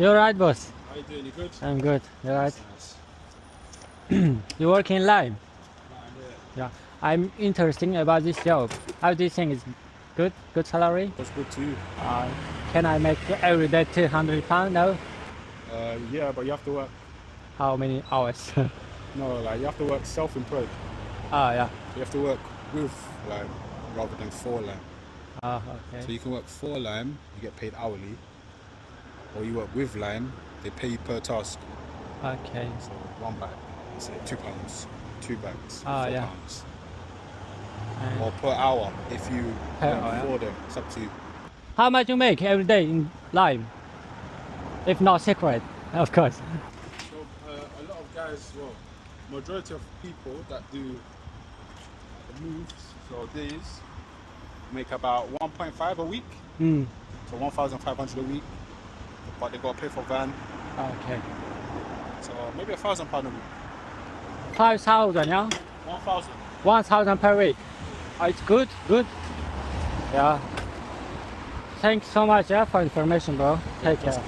You're right, boss. How you doing? You good? I'm good. You're right. Nice. You work in lime. Yeah. Yeah. I'm interested about this job. How do you think it's good? Good salary? What's good to you? Can I make every day £200? No. Yeah, but you have to work. How many hours? No, like you have to work self-employed. Yeah. You have to work with lime rather than for lime. Okay. So you can work for lime, you get paid hourly, or you work with lime, they pay you per task. Okay. So one bag, say £2, 2 bags, Yeah. £4. And Or per hour if you Per work hour, for them. It's up to you. how much you make every day in lime? If not secret, of course. So a lot of guys, well, majority of people that do the moves, so these make about 1.5 a week, so 1,500 a week, but they got to pay for van, Okay. so maybe £1,000 a week. 5,000, yeah? 1,000. 1,000 per week. It's good, good. Yeah. Thanks so much, yeah, for information, bro. Take care.